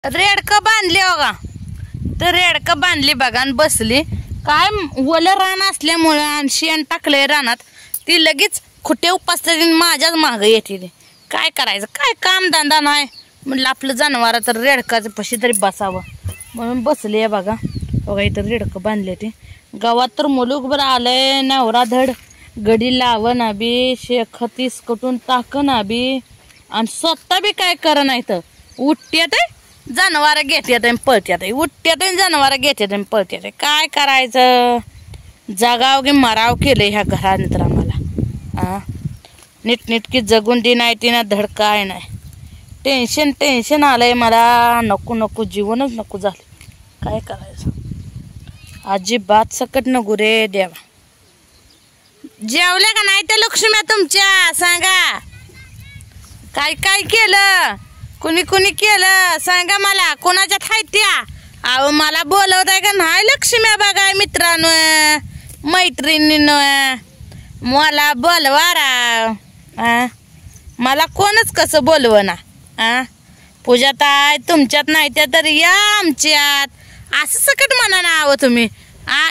रेडका बांधली बघा. तर रेडका बांधली बघा आणि बसली. काय ओलं रान असल्यामुळं आणि शेण टाकलंय रानात, ती लगेच खुटे उपासते माझ्याच मागं येते. काय करायचं, काय काम धंदा नाही म्हणलं आपलं जनावर तर रेडकाचं पशी तरी बसावं म्हणून बसले आहे बघा. बघा इथं रेडकं बांधले ते गावात. तर मुलूक बरं आलंय, नवरा धड गडी लाव ना बी, शेख तीस कटून टाक ना बी, आणि स्वतः बी काय कर नाही तर उठत्यात जनावर घेत्यात आणि पळत्यात, उठत्यात जनावर घेत्यात आणि पळत्यात. काय करायचं, जगाव की मराव केलं ह्या घरानंतर आम्हाला. नीटनीटकी जगून दे नाही तिनं धड काय नाही. टेन्शन आलंय मला, नको नको जीवनच नको झालं. काय करायचं, अजिबात सकट नको रे देवा. जेवल्या का नाही त्या लक्ष्म्या तुमच्या, सांगा काय काय केलं, कुणी कुणी केलं सांगा मला, कोणाच्या थायत्या. अहो मला बोलवताय का नाही लक्ष्म्या बघा मित्रांनो मैत्रिणीनं, मला बोलवा राव. मला कोणच कसं बोलव ना. पूजा ताई तुमच्यात नाही त्या तरी या आमच्यात, असं सकट म्हणा ना. अहो तुम्ही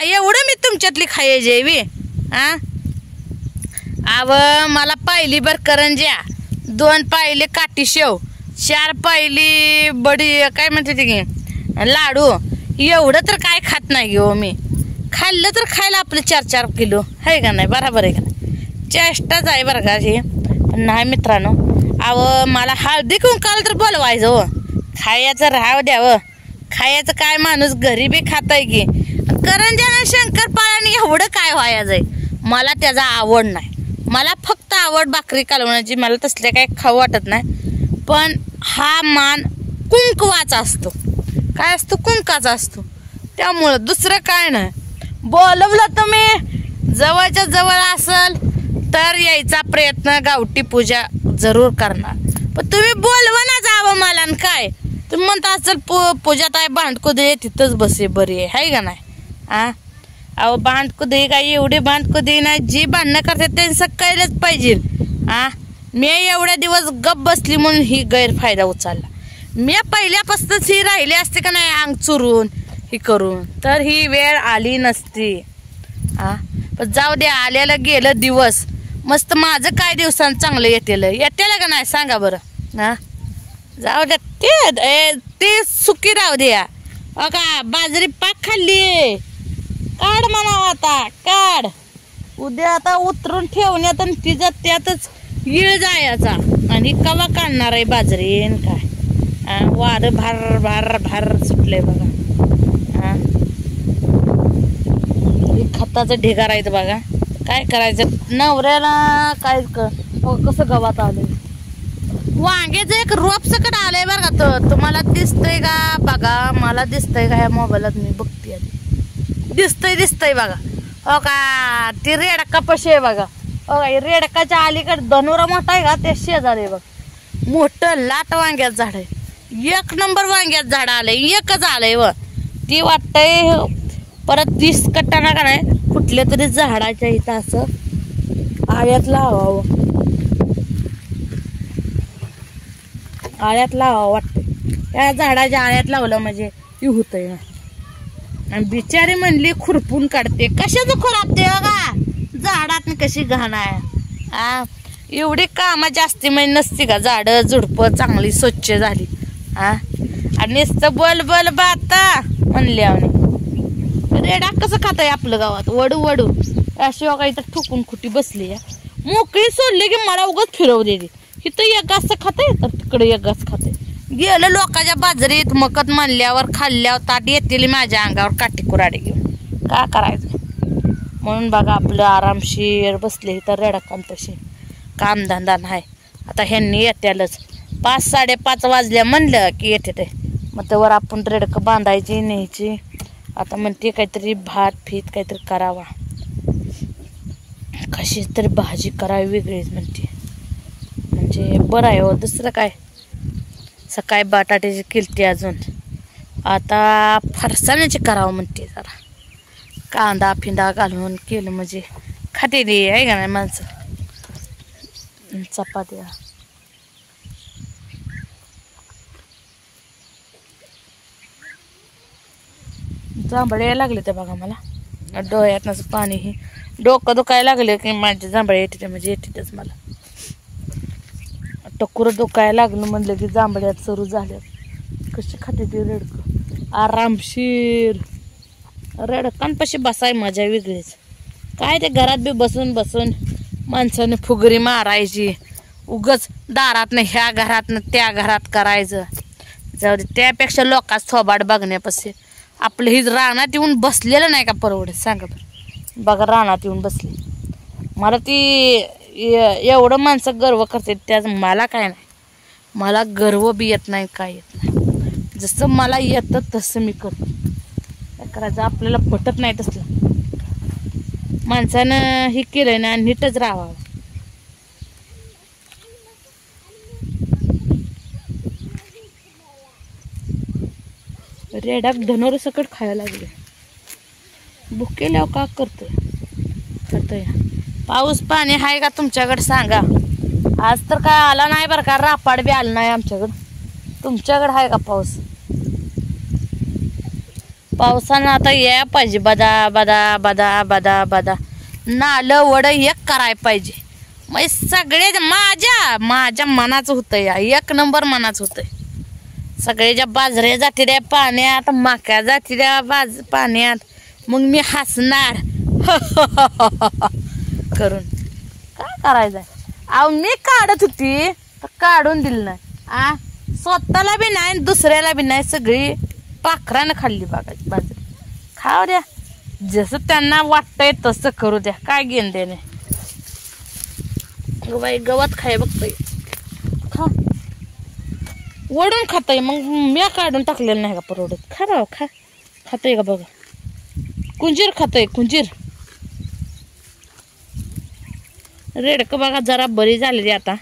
एवढं मी तुमच्यातली खाये जेवी. अव मला पाहिली बर करंज्या, 2 पाहिली काठी शेव, 4 पाहिली बडी काय म्हणते ते लाडू. एवढं तर काय खात नाही घेऊ मी. खाल्लं तर खायला आपलं 4-4 किलो आहे का नाही, बरोबर आहे का नाही. चेष्टाच आहे बरं का हे. नाही मित्रांनो, अव मला हळदी कुंकाला तर बोलवायचं हो. खायचं राहावं द्यावं, खायचं काय माणूस घरी बी खाताय की. करंज्यानं शंकरपाळ्याने एवढं काय व्हायचंय, मला त्याचा आवड नाही. मला फक्त आवड भाकरी कालवण्याची, मला तसले काही खाऊ वाटत नाही. पण हा मान कुंकवाचा असतो. काय असतो, कुंकाचा असतो. त्यामुळं दुसरं काय नाही. बोलवलं तुम्ही जवळच्या जवळ असल तर यायचा प्रयत्न, गावठी पूजा जरूर करणार. पण तुम्ही बोलवा ना जावं मला. काय तुम्ही म्हणता असेल पूजा ताई भांडकुदळी तिथंच बसे बरी आहे का नाही. अहो भांडकुदळी काय एवढी भांडकुदळी नाही, जी भांडणं करते त्यांचं कळलंच पाहिजे. मी एवढ्या दिवस गप बसली म्हणून ही गैरफायदा उचलला. मी पहिल्यापासूनच ही राहिली असते का नाही अंग चुरून ही करून, तर ही वेळ आली नसती. पण जाऊ द्या, आलेलं गेलं दिवस. मस्त माझं काय दिवसांत चांगलं येतेल का नाही सांगा बरं. जाऊ द्या, ते सुखी राहू द्या. का बाजरी पाक खाल्ली, काढ म्हणावं आता, काढ. उद्या आता उतरून ठेवण्यात आणि तिचा त्यातच येळ जायचा. आणि कवा काढणार आहे बाजरी काय. वार भार भार भार सुटलंय बघा. खताचं ढिगार आहेत बघा. काय करायचं नवऱ्याला, काय कसं गवात आलंय. वांग्याचं एक रोप सकट आलंय बरं का. तर तुम्हाला दिसतंय का बघा, मला दिसतंय का ह्या मोबाईलात, मी बघते आधी. दिसतंय बघा. हो का, ती रेडका पशी आहे बघा. हो का, रेडकाच्या अलीकडे धनुरा मोठा आहे का, ते शेजारी बघ मोठं लाट वांग्यात झाड आहे. 1 नंबर वांग्यात झाड आलंय, एकच आलंय व ती वाटतंय. परत 30 कट्टाना का नाही कुठल्या तरी झाडाच्या इथं असं आळ्यात लावावं, आळ्यात लावावं वाटतं. त्या झाडाच्या आळ्यात लावलं म्हणजे ती होतंय ना. आणि बिचारी म्हणली खुरपून काढते, कशाचं खुरापते बघा, झाडात कशी घाण आहे. एवढी कामं जास्ती म्हणजे नसती का, झाडं झुडपं चांगली स्वच्छ झाली. आणि नुसतं बोल बाता म्हणल्या. रेडा कसं खाताय आपलं गावात, वडू अशी बघा इथं ठोकून खुटी बसली. मोकळी सोडली की मला उगाच फिरवू दे. इथं एक घास खाते तर तिकडे एक घास खाते. गेलं लोकांच्या बाजरीत मकत म्हणल्यावर खाल्ल्यावर ताट येतील माझ्या अंगावर काठी कुराडे घेऊन. का करायचं म्हणून बघा आपलं आरामशीर बसले इथं रेडकांपाशी. कामधंदा नाही. आता ह्यांनी येत्यालच 5-5:30 वाजल्या म्हणलं की येते ते. मग त्यावर आपण रेडकं बांधायची न्यायची. आता म्हणते काहीतरी भात फीत काहीतरी करावा, कशी तरी भाजी करावी वेगळीच म्हणते. म्हणजे बरं आहे हो, दुसरं काय. सकाळी बटाट्याची केलती, अजून आता फरसाण्याची करावं म्हणते. जरा कांदा फिंदा घालून केलं म्हणजे खाते दे आहे का नाही माणसं. चपात्या जांभळे यायला लागले ते बघा मला डोळ्यातनंच पाणी हे डोकं दुखायला लागले की माझे जांभळे येते म्हणजे येतेच मला टकुरं दुखायला लागलं म्हणलं की जांभळ्यात सुरू झाल्यात कशी खाते ते रेडकं आरामशीर रेडकांपाशी बसाय मजा वेगळीच काय ते घरात बी बसून बसून माणसाने फुगरी मारायची उगच दारातनं ह्या घरातनं त्या घरात करायचं जाऊ दे त्यापेक्षा लोकांच थोबाड बघण्यापासून आपलं ही रानात येऊन बसलेलं नाही का परवडत सांगा बरं बघा रानात येऊन बसले मला ती एवढं माणसं गर्व करते त्याच मला काय नाही मला गर्व बी येत नाही काय येत नाही जसं मला येतं तसं मी करतो काय करायचं आपल्याला पटत नाही तसलं माणसानं हे केलं ना नीटच राहावं रेडाक धनोर सकट खायला लागले भुकेल्यावर का करतोय पाऊस पाणी आहे का तुमच्याकडे सांगा आज तर काय आला नाही बरं का रापाड बी आला नाही आमच्याकडं तुमच्याकडे आहे का पावसानं आता यायला पाहिजे बदा बदा बदा बदा बदा नालं वड एक करायला पाहिजे मग सगळे माझ्या मनाचं होतं या एक नंबर मनाचं होतंय सगळ्याच्या बाजऱ्या जाते द्या पाण्यात माक्या जाते द्या पाण्यात मग मी हसणार करून काय करायचंय अहो मी काढत होती तर काढून दिलं नाही स्वतःला बी नाही दुसऱ्याला बी नाही सगळी पाखरानं खाल्ली बागाची बाजरी खाऊ द्या जसं त्यांना वाटतंय तसं करू द्या काय घेण देणे बाई गवत खाय बघतोय खा वडून खाताय मग मी काढून टाकलेलं नाही का परवडत खा राव खा खाताय का बघा कुंजीर खाताय कुंजीर रेडकं बघा जरा बरी झालेली आता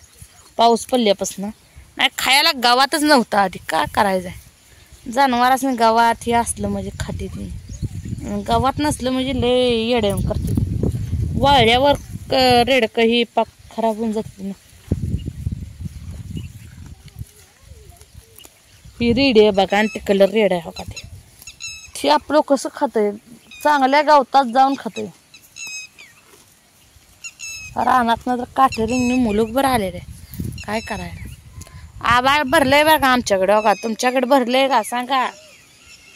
पाऊस पडल्यापासून नाही खायला गावातच नव्हता आधी काय करायचंय जनावरांनी गावात हे असलं म्हणजे खाते ती गावात नसलं म्हणजे लय येडे करते वाळल्यावर रेडकं ही पाक खराब होऊन जाते ना ही रेड आहे बघा आणि ते कलर रेड आहे हो का ते आपलं कसं खातंय चांगल्या गावतात जाऊन खातोय रानात तर काठेरिंगने मुलूकभर आलेले काय करायला आबाळ भरलंय बरं का आमच्याकडे हो का तुमच्याकडे भरलंय का सांगा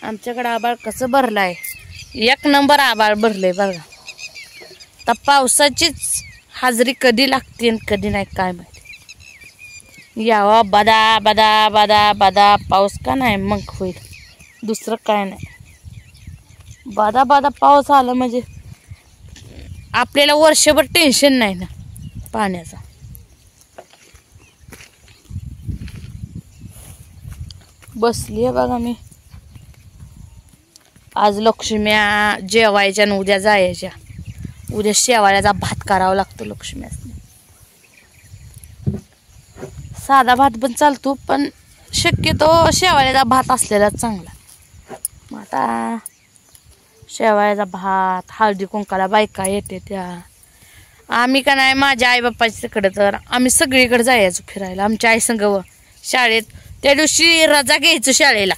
आमच्याकडे आबाळ कसं भरलंय एक नंबर आबाळ भरलंय बघा तर पावसाचीच हाजरी कधी लागते आणि कधी नाही काय माहिती यावा बदा बदा बदा बदा पाऊस का नाही मग होईल दुसरं काय नाही बदा बदा पाऊस आला म्हणजे आपल्याला वर्षभर टेन्शन नाही ना पाण्याचा बसली आहे बघा मी आज लक्ष्म्या जेवायच्या आणि उद्या जायच्या उद्या शेवाळ्याचा भात करावा लागतो लक्ष्म्यासनी साधा भात पण चालतो पण शक्यतो शेवाळ्याचा भात असलेला चांगला मग आता शेवाळ्याचा भात हळदी कुंकाला बायका येते त्या आम्ही का नाही माझ्या आई बाप्पाच्या तिकडे तर आम्ही सगळीकडे जायचो फिरायला आमच्या आई संग शाळेत त्या दिवशी रजा घ्यायचो शाळेला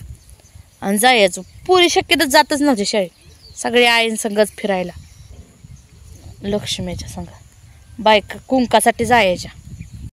आणि जायचो पुरी शक्यतो जातच नव्हते शाळेत सगळे आईन संगच फिरायला लक्ष्मीच्या संग बायका कुंकासाठी जायच्या